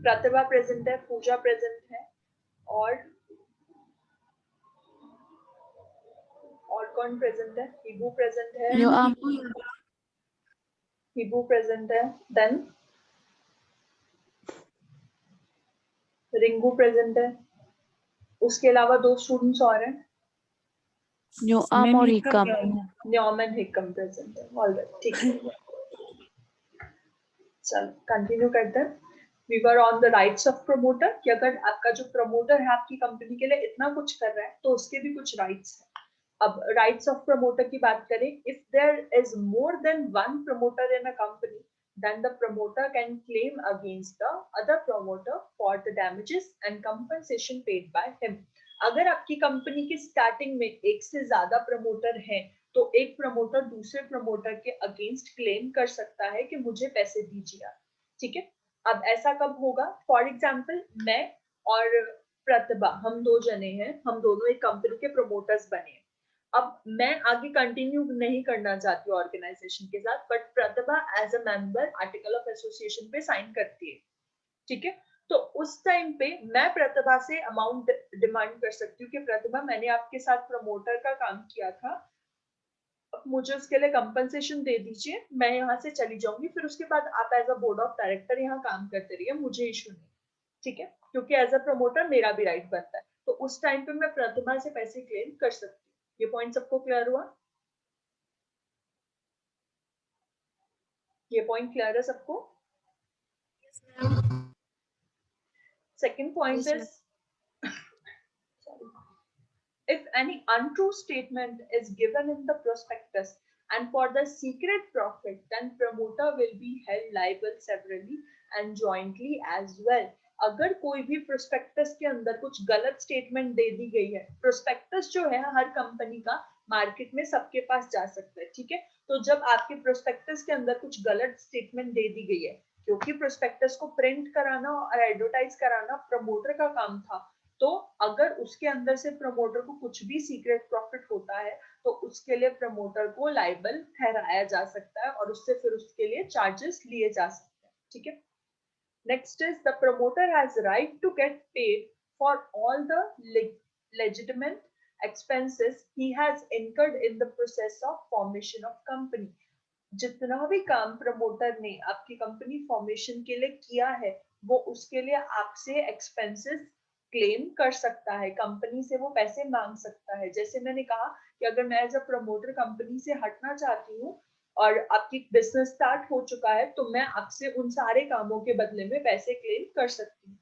प्रतिभा present है, पूजा present है, और कौन प्रेजेंट है? हिबू प्रेजेंट है, हिबू प्रेजेंट है, देन रिंगू प्रेजेंट है। उसके अलावा 2 स्टूडेंट्स और हैं, न्योआम और हिकम। न्योम एंड हिकम प्रेजेंट है। ऑलराइट, ठीक है, चल कंटिन्यू करते हैं। We were on the rights of promoter, कि अगर आपका जो प्रमोटर है आपकी कंपनी के लिए इतना कुछ कर रहा है तो उसके भी कुछ राइट्स हैं। अब राइट्स ऑफ प्रमोटर की बात करें, if there is more than one promoter in a company, then the promoter can claim against the other promoter for the damages and compensation paid by him. अगर आपकी company की starting में एक से ज्यादा प्रमोटर हैं, तो एक प्रमोटर दूसरे प्रमोटर के अगेंस्ट क्लेम कर सकता है कि मुझे पैसे दीजिए आप, ठीक है। अब ऐसा कब होगा? फॉर एग्जाम्पल, मैं और प्रतिभा, हम 2 जने हैं, हम दोनों एक कंपनी के प्रमोटर्स बने हैं। अब मैं आगे कंटिन्यू नहीं करना चाहती हूँ ऑर्गेनाइजेशन के साथ, but Pratibha as a member article of association पे साइन करती है, ठीक है। तो उस टाइम पे मैं प्रतिभा से अमाउंट डिमांड कर सकती हूँ कि प्रतिभा, मैंने आपके साथ प्रमोटर का काम किया था, अब मुझे उसके लिए कंपनसेशन दे दीजिए, मैं यहाँ से चली जाऊंगी, फिर उसके बाद आप as a board of director यहाँ काम करते रहिए, मुझे इशू नहीं, ठीक है, क्योंकि एज अ प्रमोटर मेरा भी राइट बनता है। तो उस टाइम पे मैं प्रतिभा से पैसे क्लेम कर सकती हूँ। ये पॉइंट सबको क्लियर हुआ? ये पॉइंट क्लियर है सबको? Second point is, if any untrue statement is given in the prospectus and for the secret profit, then promoter will be held liable severally and jointly as well. अगर कोई भी prospectus के अंदर कुछ गलत statement दे दी गई है, प्रोस्पेक्टस जो है हर कंपनी का मार्केट में सबके पास जा सकता है, ठीक है। तो जब आपके प्रोस्पेक्टस के अंदर कुछ गलत स्टेटमेंट दे दी गई है, क्योंकि प्रोस्पेक्टस को प्रिंट कराना और एडवर्टाइज कराना प्रमोटर का काम था, तो अगर उसके अंदर से प्रमोटर को कुछ भी सीक्रेट प्रॉफिट होता है, तो उसके लिए प्रमोटर को लायबल ठहराया जा सकता है और उससे फिर उसके लिए चार्जेस लिए जा सकते हैं, ठीक है। Next is, the promoter has right to get paid for all the legitimate expenses he has incurred in the process of formation of company. जितना भी काम प्रमोटर ने आपकी कंपनी फॉर्मेशन के लिए किया है, वो उसके लिए आपसे एक्सपेंसेस क्लेम कर सकता है, कंपनी से वो पैसे मांग सकता है। जैसे मैंने कहा कि अगर मैं एज अ प्रमोटर कंपनी से हटना चाहती हूँ और आपकी बिजनेस स्टार्ट हो चुका है, तो मैं आपसे उन सारे कामों के बदले में पैसे क्लेम कर सकती हूँ।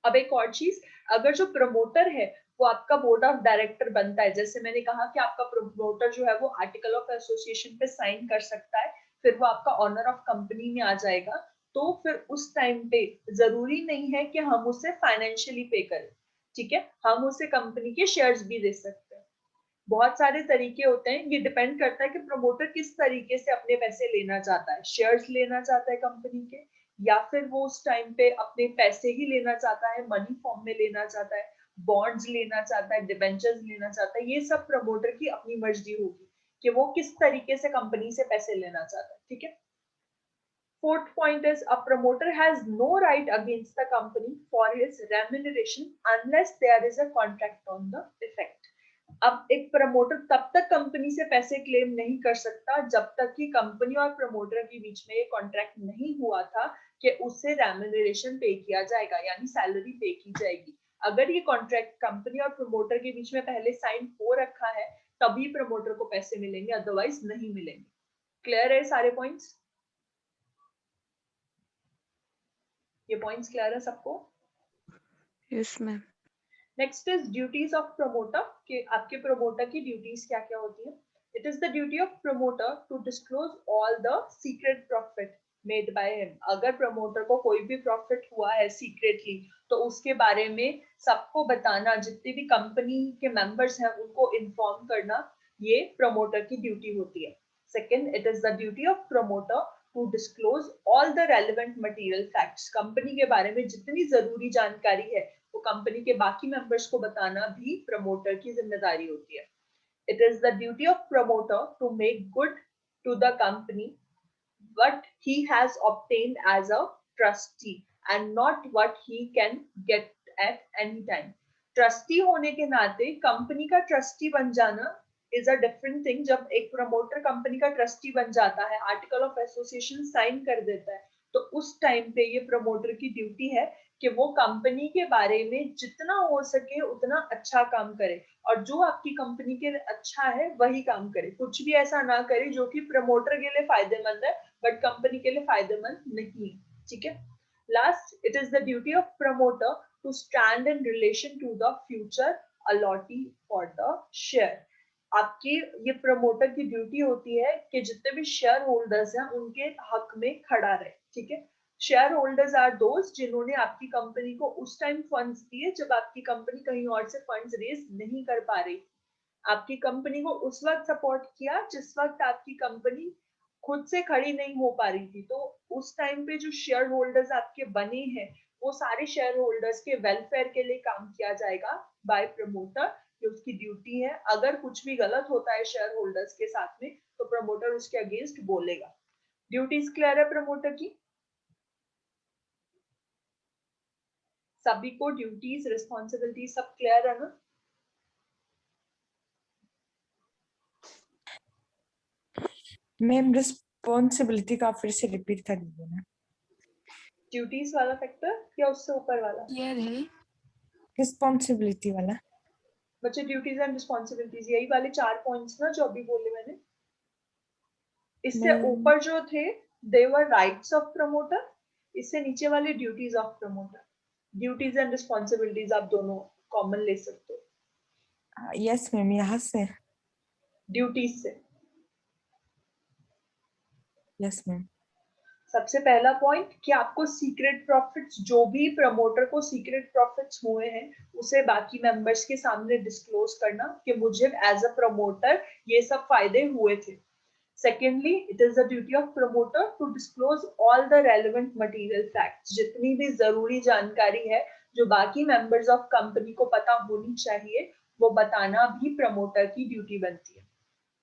अब एक और चीज, अगर जो प्रमोटर है वो आपका बोर्ड ऑफ डायरेक्टर बनता है, जैसे मैंने कहा कि आपका प्रमोटर जो है वो आर्टिकल ऑफ एसोसिएशन पे साइन कर सकता है, फिर वो आपका ऑनर ऑफ कंपनी में आ जाएगा, तो फिर उस टाइम पे जरूरी नहीं है कि हम उसे फाइनेंशियली पे करें, ठीक है, हम उसे कंपनी के शेयर्स भी दे सकते हैं। बहुत सारे तरीके होते हैं, ये डिपेंड करता है कि प्रमोटर किस तरीके से अपने पैसे लेना चाहता है, शेयर्स लेना चाहता है कंपनी के, या फिर वो उस टाइम पे अपने पैसे ही लेना चाहता है, मनी फॉर्म में लेना चाहता है, बॉन्ड्स लेना चाहता है, डिबेंचर्स लेना चाहता है। ये सब प्रमोटर की अपनी मर्जी होगी कि वो किस तरीके से कंपनी से पैसे लेना चाहता है, ठीक है। Fourth point is, a promoter has no right against the company for his remuneration unless there is a contract on the effect. अब एक प्रमोटर तब तक कंपनी से पैसे क्लेम नहीं कर सकता जब तक कि कंपनी और प्रमोटर के बीच में ये कॉन्ट्रैक्ट नहीं हुआ था कि उससे रेम्यूनरेशन पे किया जाएगा, यानी सैलरी पे की जाएगी। अगर ये कॉन्ट्रैक्ट कंपनी और प्रमोटर के बीच में पहले साइन हो रखा है, तभी प्रमोटर को पैसे मिलेंगे, अदरवाइज नहीं मिलेंगे। क्लियर है सारे पॉइंट्स? ये पॉइंट्स क्लियर है सबको? Yes ma'am. Next is duties of promoter, कि आपके प्रमोटर की ड्यूटीज क्या क्या होती है। It is the duty of promoter to disclose all the secret profit made by him. अगर प्रमोटर को कोई भी प्रॉफिट हुआ है सीक्रेटली, तो उसके बारे में सबको बताना, जितने भी कंपनी के मेंबर्स हैं उनको इन्फॉर्म करना, ये प्रमोटर की ड्यूटी होती है। Second, it is the duty of promoter to disclose all the relevant material facts. Company के बारे में जितनी जरूरी जानकारी है वो कंपनी के बाकी मेंबर्स को बताना भी प्रमोटर की जिम्मेदारी होती है। It is the duty of promoter to make good to the company what he has obtained as a trustee। and not what he can get at any time. Trustee होने के नाते कंपनी का trustee बन जाना is a different thing. जब एक promoter company का trustee बन जाता है, आर्टिकल ऑफ एसोसिएशन साइन कर देता है, तो उस टाइम पे ये प्रमोटर की ड्यूटी है कि वो कंपनी के बारे में जितना हो सके उतना अच्छा काम करे, और जो आपकी कंपनी के लिए अच्छा है वही काम करे. कुछ भी ऐसा ना करे जो कि प्रमोटर के लिए फायदेमंद है बट कंपनी के लिए फायदेमंद नहीं. ठीक है. Last, it is the duty of promoter to stand in relation to the future allottee for the share. आपकी ये प्रमोटर की ड्यूटी होती है कि जितने भी शेयर होल्डर्स हैं उनके हक में खड़ा रहे. ठीक है. शेयर होल्डर्स आर दोस्त जिन्होंने आपकी कंपनी को उस टाइम फंड्स दिए जब आपकी कंपनी कहीं और से फंड्स रेज नहीं कर पा रही. आपकी कंपनी को उस वक्त सपोर्ट किया जिस वक्त आपकी कंपनी खुद से खड़ी नहीं हो पा रही थी. तो उस टाइम पे जो शेयर होल्डर्स आपके बने हैं वो सारे शेयर होल्डर्स के वेलफेयर के लिए काम किया जाएगा बाय प्रमोटर. कि उसकी ड्यूटी है, अगर कुछ भी गलत होता है शेयर होल्डर्स के साथ में तो प्रमोटर उसके अगेंस्ट बोलेगा. ड्यूटीज क्लियर है प्रमोटर की? सभी को ड्यूटीज रिस्पॉन्सिबिलिटी सब क्लियर है ना? मैम रिस्पॉन्सिबिलिटी का फिर से रिपीट कर दीजिए ना. ड्यूटीज वाला फैक्टर या उससे ऊपर वाला? क्लियर है. रिस्पॉन्सिबिलिटी वाला. बच्चे ड्यूटीज एंड रिस्पॉन्सिबिलिटीज यही वाले 4 पॉइंट्स ना जो अभी बोले मैंने. इससे ऊपर जो थे दे वर राइट्स ऑफ प्रमोटर, इससे नीचे वाले duties of promoter. Duties and responsibilities आप दोनों कॉमन ले सकते हो. Yes ma'am. यहाँ से ड्यूटीज से यस मैम. सबसे पहला पॉइंट कि आपको सीक्रेट प्रॉफिट्स, जो भी प्रमोटर को सीक्रेट प्रॉफिट्स हुए हैं उसे बाकी मेंबर्स के सामने डिस्क्लोज करना कि मुझे एज अ प्रमोटर ये सब फायदे हुए थे. Secondly, it is the duty of promoter to disclose all the relevant material facts. जितनी भी जरूरी जानकारी है जो बाकी members of company को पता होनी चाहिए वो बताना भी प्रमोटर की ड्यूटी बनती है.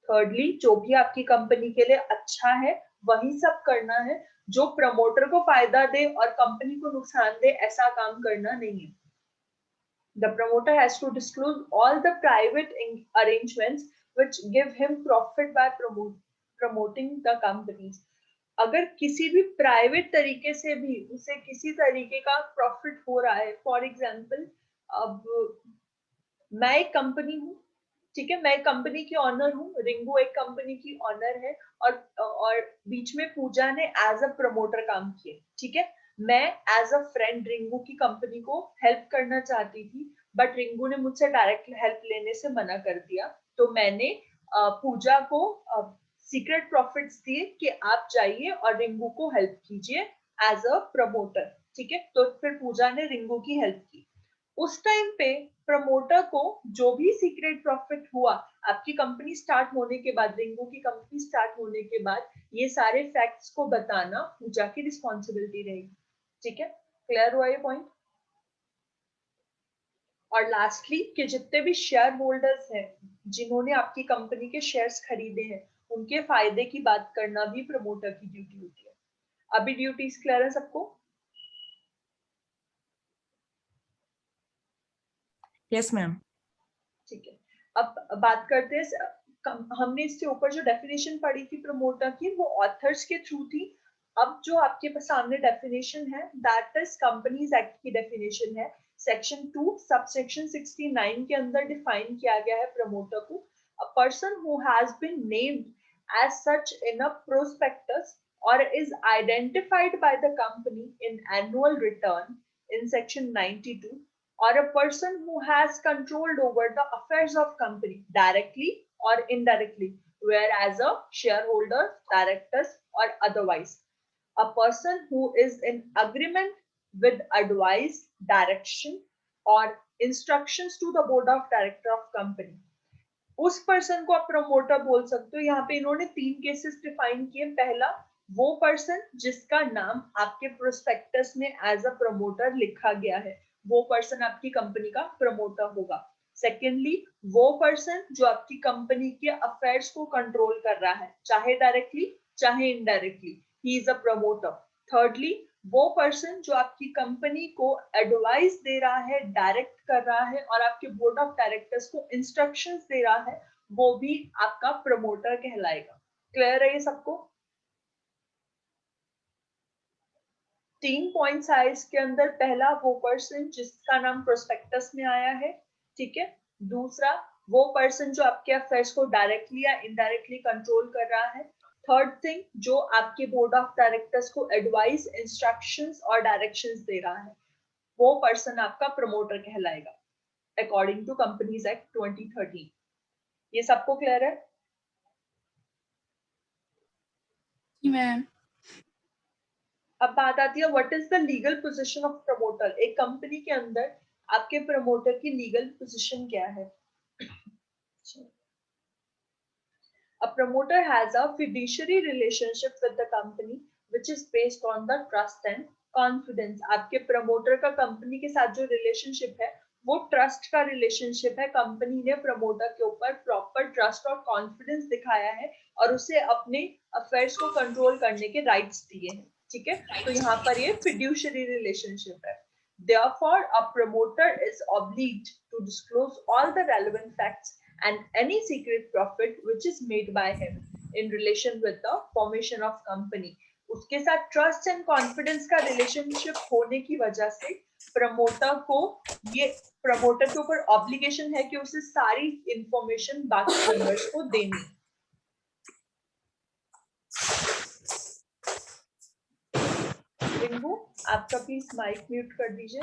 Thirdly, जो भी आपकी कंपनी के लिए अच्छा है वही सब करना है. जो प्रमोटर को फायदा दे और कंपनी को नुकसान दे ऐसा काम करना नहीं है. The promoter has to disclose all the private arrangements which give him profit by promoting the companies. अगर किसी भी प्राइवेट तरीके से भी उसे किसी तरीके का प्रॉफिट हो रहा है, फॉर एग्जांपल अब मैं एक कंपनी हूँ, ठीक है, मैं कंपनी की ऑनर हूँ, रिंगू एक कंपनी की ऑनर है, और बीच में पूजा ने एज अ प्रमोटर काम किया. ठीक है. मैं एज अ फ्रेंड रिंगू की कंपनी को हेल्प करना चाहती थी बट रिंगू ने मुझसे डायरेक्ट हेल्प लेने से मना कर दिया. तो मैंने पूजा को सीक्रेट प्रॉफिट्स दिए कि आप जाइए और रिंगू को हेल्प कीजिए एज अ प्रमोटर. ठीक है. तो फिर पूजा ने रिंगू की हेल्प की. उस टाइम पे प्रमोटर को जो भी सीक्रेट प्रॉफिट हुआ आपकी कंपनी स्टार्ट होने के बाद, रिंगू की कंपनी स्टार्ट होने के बाद, ये सारे फैक्ट्स को बताना पूजा की रिस्पॉन्सिबिलिटी रहेगी. ठीक है. क्लियर हुआ ये पॉइंट? और लास्टली कि जितने भी शेयर होल्डर्स हैं जिन्होंने आपकी कंपनी के शेयर्स खरीदे हैं उनके फायदे की बात करना भी प्रमोटर की ड्यूटी होती है. अभी ड्यूटीज क्लियर है सबको? Yes ma'am. ठीक है. अब बात करते हैं, हमने इससे ऊपर जो डेफिनेशन पढ़ी थी प्रमोटर की वो ऑथर्स के थ्रू थी. अब जो आपके सामने डेफिनेशन है दैट इज कंपनीज एक्ट की डेफिनेशन है. सेक्शन 2 सबसेक्शन 69 के अंदर डिफाइन किया गया है प्रमोटर को. A person who has been named as such in a prospectus or is identified by the company in annual return in section 92, or a person who has controlled over the affairs of company directly or indirectly, whereas a shareholder, directors or otherwise. A person who is in agreement with advice, direction or instructions to the board of director of company. उस person को आप promoter बोल सकते हो. यहाँ पे इन्होंने 3 cases define किए. पहला, वो पर्सन जिसका नाम आपके प्रोस्पेक्टस में एज अ प्रमोटर लिखा गया है वो पर्सन आपकी कंपनी का प्रमोटर होगा. सेकेंडली, वो पर्सन जो आपकी कंपनी के अफेयर्स को कंट्रोल कर रहा है चाहे डायरेक्टली चाहे indirectly, he is a promoter. Thirdly, वो पर्सन जो आपकी कंपनी को एडवाइस दे रहा है, डायरेक्ट कर रहा है और आपके बोर्ड ऑफ डायरेक्टर्स को इंस्ट्रक्शंस दे रहा है, वो भी आपका प्रमोटर कहलाएगा। क्लियर है ये सबको? 3 पॉइंट्स आए इसके अंदर। पहला, वो पर्सन जिसका नाम प्रोस्पेक्टस में आया है, ठीक है। दूसरा, वो पर्सन जो आपके अफेयर्स को डायरेक्टली या इनडायरेक्टली कंट्रोल कर रहा है। थर्ड थिंग, जो आपके बोर्ड ऑफ डायरेक्टर्स को एडवाइस, इंस्ट्रक्शंस और डायरेक्शंस दे रहा है, वो पर्सन आपका प्रमोटर कहलाएगा अकॉर्डिंग टू कंपनीज एक्ट 2013। ये सबको क्लियर है? मैम। अब बात आती है what is the legal position of promoter. एक कंपनी के अंदर आपके प्रमोटर की लीगल पोजीशन क्या है? A promoter has a fiduciary relationship with the company which is based on the trust and confidence. आपके प्रमोटर का कंपनी के साथ जो रिलेशनशिप है वो ट्रस्ट का रिलेशनशिप है। कंपनी ने प्रमोटर के ऊपर प्रॉपर ट्रस्ट और कॉन्फिडेंस दिखाया है और उसे अपने अफेयर्स को कंट्रोल करने के राइट्स दिए हैं, ठीक है। तो यहाँ पर ये फिड्यूशरी रिलेशनशिप है। Therefore, a promoter is obliged to disclose all the relevant facts and any secret profit which is made by him in relation with the formation of company. उसके साथ ट्रस्ट एंड कॉन्फिडेंस का relationship होने की वजह से promoter को ये promoter के ऊपर ऑब्लिगेशन है कि उसे सारी इंफॉर्मेशन बाकी मेंबर्स को देनी। रिंकू, आपका प्लीज माइक म्यूट कर दीजिए।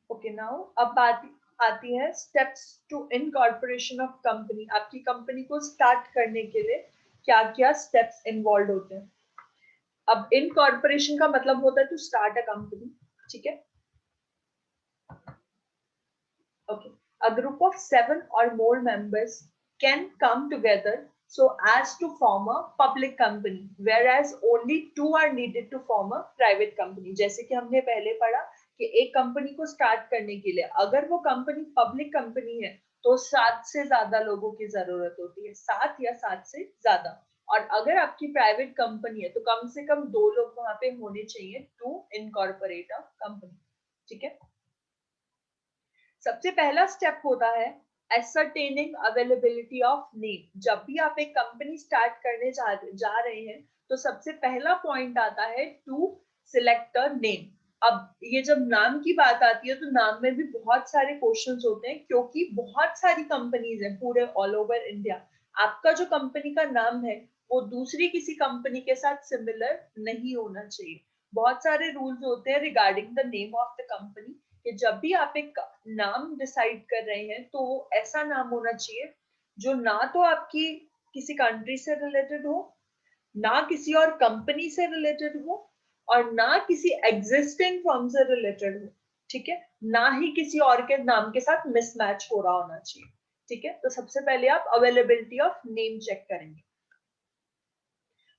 ओके, नाउ अब बात आती है steps to incorporation of company. आपकी कंपनी को स्टार्ट करने के लिए क्या क्या स्टेप्स इन्वॉल्व होते हैं। अब इनकॉर्पोरेशन का मतलब होता है टू स्टार्ट अ कंपनी, ठीक है। Okay, a group of 7 or more members can come together so as to form a public company, whereas only 2 are needed to form a private company. जैसे कि हमने पहले पढ़ा कि एक कंपनी को स्टार्ट करने के लिए अगर वो कंपनी पब्लिक कंपनी है तो 7 से ज्यादा लोगों की जरूरत होती है, 7 या 7 से ज्यादा। और अगर आपकी प्राइवेट कंपनी है तो कम से कम 2 लोग वहां पे होने चाहिए टू इनकॉर्पोरेट अ कंपनी, ठीक है। सबसे पहला स्टेप होता है ascertaining availability of name. जब भी आप एक कंपनी स्टार्ट करने जा रहे हैं तो सबसे पहला पॉइंट आता है टू सिलेक्ट अ नेम। अब ये जब नाम की बात आती है तो नाम में भी बहुत सारे क्वेश्चंस होते हैं क्योंकि बहुत सारी कंपनीज हैं पूरे ऑल ओवर इंडिया। आपका जो कंपनी का नाम है वो दूसरी किसी कंपनी के साथ सिमिलर नहीं होना चाहिए। बहुत सारे रूल्स होते हैं regarding the name of the company कि जब भी आप एक नाम डिसाइड कर रहे हैं तो ऐसा नाम होना चाहिए जो ना तो आपकी किसी कंट्री से रिलेटेड हो, ना किसी और कंपनी से रिलेटेड हो और ना किसी एग्जिस्टिंग फर्म से रिलेटेड हो, ठीक है। ना ही किसी और के नाम के साथ मिसमैच हो रहा होना चाहिए, ठीक है। तो सबसे पहले आप अवेलेबिलिटी ऑफ नेम चेक करेंगे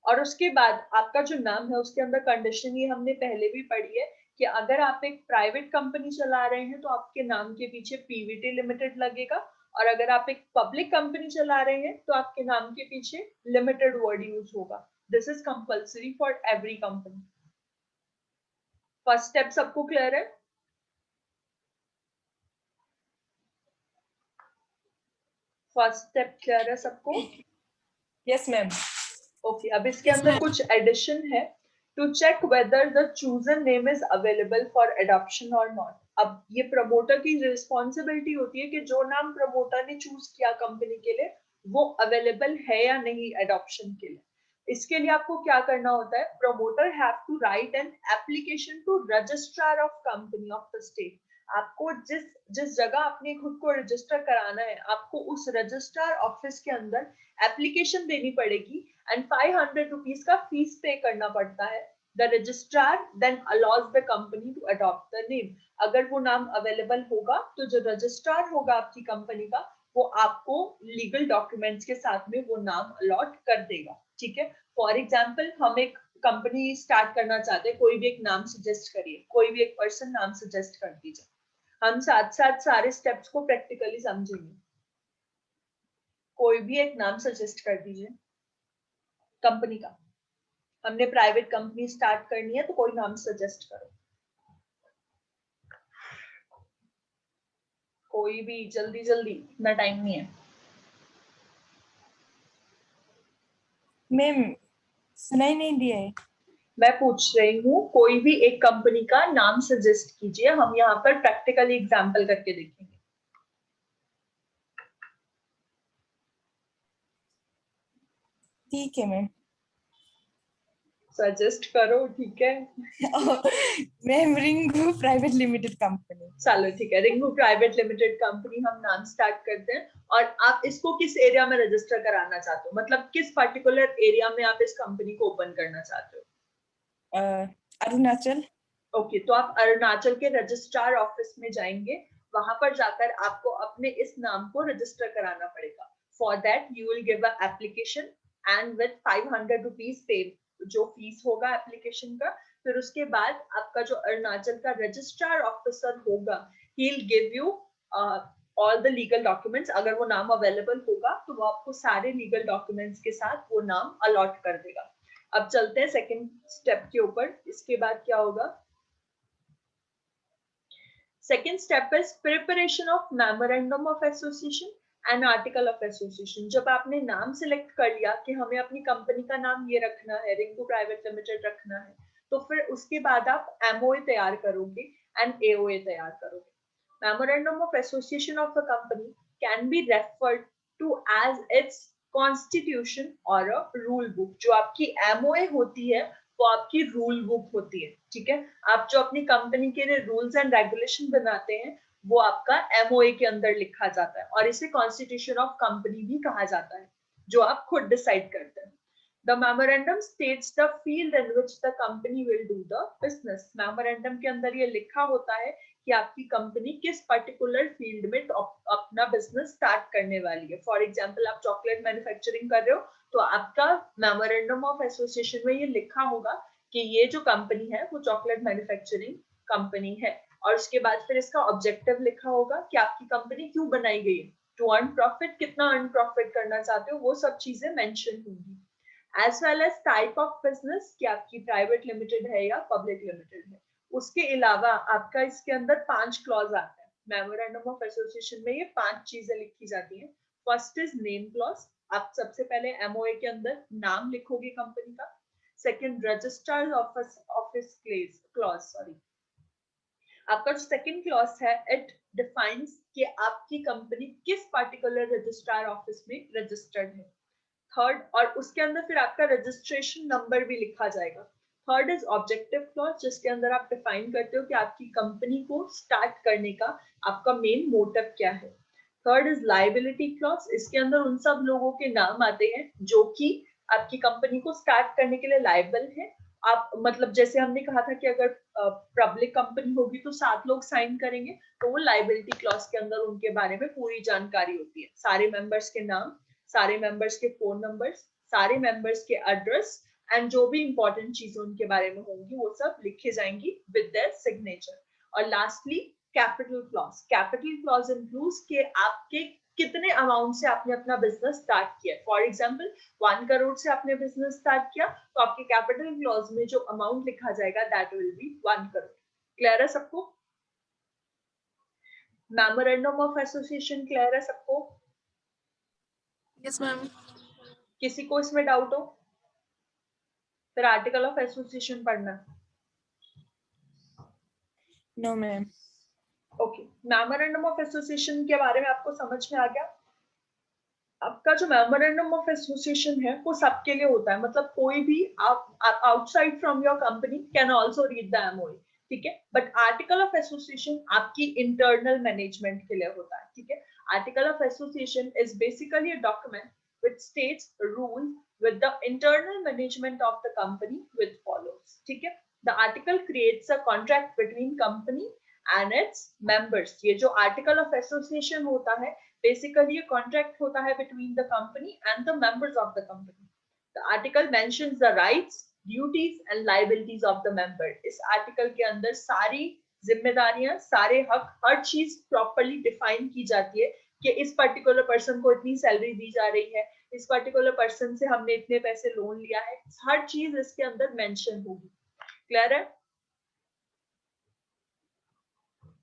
और उसके बाद आपका जो नाम है उसके अंदर कंडीशन ये हमने पहले भी पढ़ी है कि अगर आप एक प्राइवेट कंपनी चला रहे हैं तो आपके नाम के पीछे पीवीटी लिमिटेड लगेगा और अगर आप एक पब्लिक कंपनी चला रहे हैं तो आपके नाम के पीछे लिमिटेड वर्ड यूज होगा। This is compulsory for every company. First step सबको क्लियर है? फर्स्ट स्टेप क्लियर है सबको? Yes ma'am. ओके, अब इसके अंदर कुछ एडिशन है to check whether the chosen name is available for adoption और नॉट। अब ये प्रमोटर की रिस्पॉन्सिबिलिटी होती है कि जो नाम प्रमोटर ने चूज किया कंपनी के लिए वो अवेलेबल है या नहीं एडॉप्शन के लिए। इसके लिए आपको क्या करना होता है, promoter have to write an application to registrar of company of the state. आपको जिस जिस जगह आपने खुद को रजिस्टर कराना है आपको उस रजिस्ट्रार ऑफिस के अंदर एप्लीकेशन देनी पड़ेगी एंड 500 रुपीज का फीस पे करना पड़ता है। The registrar then allows the company to adopt the name. अगर वो नाम अवेलेबल होगा तो जो रजिस्ट्रार होगा आपकी कंपनी का वो आपको लीगल डॉक्यूमेंट्स के साथ में वो नाम अलॉट कर देगा, ठीक है। फॉर एग्जाम्पल हम एक कंपनी स्टार्ट करना चाहते हैं, कोई भी एक नाम सजेस्ट करिए, कोई भी एक पर्सन नाम सजेस्ट कर दीजिए। हम साथ साथ सारे स्टेप्स को प्रैक्टिकली समझेंगे। कोई भी एक नाम सजेस्ट कर दीजिए कंपनी का। हमने प्राइवेट कंपनी स्टार्ट करनी है तो कोई नाम सजेस्ट करो, कोई भी, जल्दी जल्दी, इतना टाइम नहीं है। मैम सुनाई नहीं दिया है। मैं पूछ रही हूँ, कोई भी एक कंपनी का नाम सजेस्ट कीजिए, हम यहाँ पर प्रैक्टिकली एग्जांपल करके देखेंगे। ठीक है मैम। सजेस्ट करो, ठीक है। Ma'am Ringu private limited company. चलो ठीक है, रिंगू प्राइवेट लिमिटेड कंपनी हम नाम स्टार्ट करते हैं। और आप इसको किस एरिया में रजिस्टर कराना चाहते हो, मतलब किस पर्टिकुलर एरिया में आप इस कंपनी को ओपन करना चाहते हो? अरुणाचल। ओके, तो आप अरुणाचल के रजिस्ट्रार ऑफिस में जाएंगे, वहां पर जाकर आपको अपने इस नाम को रजिस्टर कराना पड़ेगा। For that you will give a application and with 500 rupees पे, जो फीस होगा एप्लीकेशन का। फिर उसके बाद आपका जो अरुणाचल का रजिस्ट्रार ऑफिसर होगा, he will give you all the legal documents. अगर वो नाम अवेलेबल होगा तो वो आपको सारे लीगल डॉक्यूमेंट्स के साथ वो नाम अलॉट कर देगा। अब चलते हैं सेकंड स्टेप के ऊपर। इसके बाद क्या होगा? Second step is preparation of memorandum of association and article of association। जब आपने नाम सिलेक्ट कर लिया कि हमें अपनी कंपनी का नाम ये रखना है, रिंकू प्राइवेट लिमिटेड रखना है, तो फिर उसके बाद आप एमओए तैयार करोगे एंड एओए तैयार करोगे। Memorandum of association of a company can be referred to as its constitution और अ रूल बुक। जो आपकी एमओए होती है वो आपकी रूल बुक होती है, ठीक है। आप जो अपनी कंपनी के लिए रूल्स एंड रेगुलेशन बनाते हैं वो आपका एमओए के अंदर लिखा जाता है, और इसे कॉन्स्टिट्यूशन ऑफ कंपनी भी कहा जाता है, जो आप खुद डिसाइड करते हैं। The memorandum states the field in which the company will do the business। Memorandum के अंदर ये लिखा होता है कि आपकी कंपनी किस पर्टिकुलर फील्ड में अपना बिजनेस स्टार्ट करने वाली है। फॉर एग्जांपल आप चॉकलेट मैन्युफैक्चरिंग कर रहे हो तो आपका मेमोरेंडम ऑफ एसोसिएशन में ये लिखा होगा कि ये जो कंपनी है वो चॉकलेट मैन्युफैक्चरिंग कंपनी है। और उसके बाद फिर इसका ऑब्जेक्टिव लिखा होगा कि आपकी कंपनी क्यों बनाई गई है, टू अर्न प्रॉफिट, कितना अर्न प्रॉफिट करना चाहते हो, वो सब चीजें मेंशन होंगी। As well as type of business, कि आपकी प्राइवेट लिमिटेड है या पब्लिक लिमिटेड है। उसके अलावा आपका इसके अंदर 5 क्लॉज आते हैं। मेमोरेंडम ऑफ एसोसिएशन में ये 5 चीजें लिखी जाती हैं। First is name clause. आप सबसे पहले एमओए के अंदर नाम लिखोगे कंपनी का। Second, registrar office clause, sorry. आपका जो सेकंड क्लॉज है, इट डिफाइंस कि आपकी कंपनी किस पर्टिकुलर रजिस्ट्रार ऑफिस में रजिस्टर्ड है। थर्ड, और उसके अंदर फिर आपका रजिस्ट्रेशन नंबर भी लिखा जाएगा। थर्ड इज ऑब्जेक्टिव क्लॉज, जिसके अंदर आप डिफाइन करते हो कि आपकी कंपनी को स्टार्ट करने का आपका मेन मोटिव क्या है। Third is liability clause. इसके अंदर उन सब लोगों के नाम आते हैं जो कि आपकी कंपनी को स्टार्ट करने के लिए लायबल है। आप मतलब जैसे हमने कहा था कि अगर पब्लिक कंपनी होगी तो 7 लोग साइन करेंगे, तो वो लायबिलिटी क्लॉज के अंदर उनके बारे में पूरी जानकारी होती है। सारे मेंबर्स के नाम, सारे मेंबर्स के फोन नंबर्स, सारे मेंबर्स के एड्रेस एंड जो भी इंपॉर्टेंट चीजें उनके बारे में होंगी वो सब लिखे जाएंगी विद देयर सिग्नेचर। और lastly capital clause. Capital clause includes कि आपके कितने अमाउंट से आपने अपना बिजनेस स्टार्ट किया। फॉर एग्जांपल 1 करोड़ से आपने बिजनेस स्टार्ट किया तो आपके कैपिटल क्लॉज में जो अमाउंट लिखा जाएगा that will be 1 crore. Clear है सबको? मेमोरेंडम ऑफ एसोसिएशन क्लियर है सबको? Yes ma'am. किसी को इसमें डाउट हो? फिर आर्टिकल ऑफ एसोसिएशन पढ़ना। No ma'am. Okay, memorandum of association के बारे में आपको समझ में आ गया? आपका जो मेमोरेंडम ऑफ एसोसिएशन है वो सबके लिए होता है, मतलब कोई भी आप outside from your company can also read the MOA, ठीक है। बट आर्टिकल ऑफ एसोसिएशन आपकी इंटरनल मैनेजमेंट के लिए होता है, ठीक है। Article of association is basically a document which states rules with the internal management of the company with follows, ठीक है। The article creates a contract between company and its members। ये जो article of association होता है basically a contract होता है between the company and the members of the company। The article mentions the rights, duties and liabilities of the member। इस article के अंदर सारी जिम्मेदारियां, सारे हक, हर चीज प्रॉपरली डिफाइन की जाती है कि इस पर्टिकुलर पर्सन को इतनी सैलरी दी जा रही है, इस पर्टिकुलर पर्सन से हमने इतने पैसे लोन लिया है, हर चीज इसके अंदर मेंशन होगी। क्लियर है?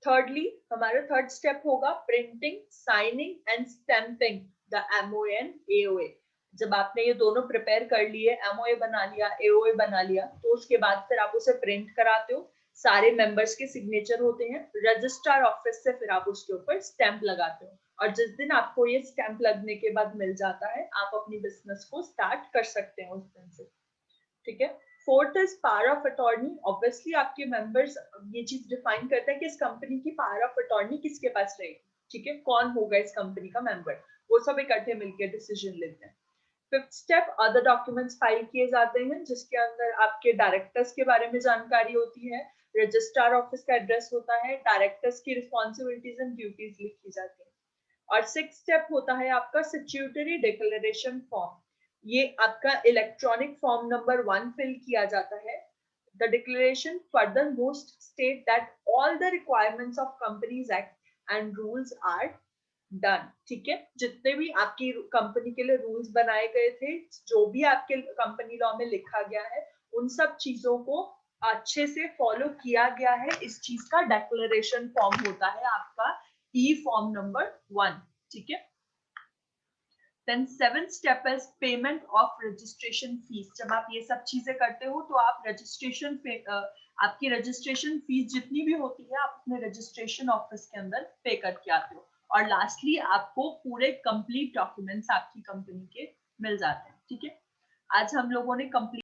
थर्डली, हमारा थर्ड स्टेप होगा printing, signing and stamping the MOA, AOA। जब आपने ये दोनों प्रिपेयर कर लिए, MOA बना लिया, AOA बना लिया, तो उसके बाद फिर आप उसे प्रिंट कराते हो, सारे मेंबर्स के सिग्नेचर होते हैं, रजिस्ट्रार ऑफिस से फिर आप उसके ऊपर स्टैंप लगाते हो, और जिस दिन आपको ये स्टैंप लगने के बाद मिल जाता है, आप अपनी बिजनेस को स्टार्ट कर सकते हैं उस दिन से। ठीक है? Fourth is power of attorney. Obviously आपके मेंबर्स ये चीज डिफाइन करते हैं कि इस कंपनी की पावर ऑफ अटॉर्नी किसके पास रहेगी। ठीक है, कौन होगा इस कंपनी का मेंबर, वो सब इकट्ठे मिलकर डिसीजन लेते हैं। Fifth step, other documents file किए जाते हैं, जिसके अंदर आपके डायरेक्टर्स के बारे में जानकारी होती है, रजिस्ट्रार ऑफिस का एड्रेस होता है, डायरेक्टर्स की रिस्पॉन्सिबिलिटीज एंड ड्यूटीज लिखी जाती है। और सिक्स स्टेप होता है आपका स्टैट्यूटरी डिक्लेरेशन फॉर्म। ये आपका इलेक्ट्रॉनिक फॉर्म नंबर 1 फिल किया जाता है। The declaration furthermost state that all the requirements of Companies Act and rules are done। ठीक है, जितने भी आपकी कंपनी के लिए रूल्स बनाए गए थे, जो भी आपके कंपनी लॉ में लिखा गया है, उन सब चीजों को अच्छे से फॉलो किया गया है। इस चीज का डेक्लेरेशन फॉर्म होता है आपका फॉर्म नंबर 1। ठीक है। Then seventh step is payment of registration fees। जब आप ये सब चीजें करते हो तो आप आपकी रजिस्ट्रेशन फीस जितनी भी होती है, आप अपने रजिस्ट्रेशन ऑफिस के अंदर पे करके आते हो। और लास्टली आपको पूरे कंप्लीट डॉक्यूमेंट्स आपकी कंपनी के मिल जाते हैं। ठीक है, आज हम लोगों ने कंप्लीट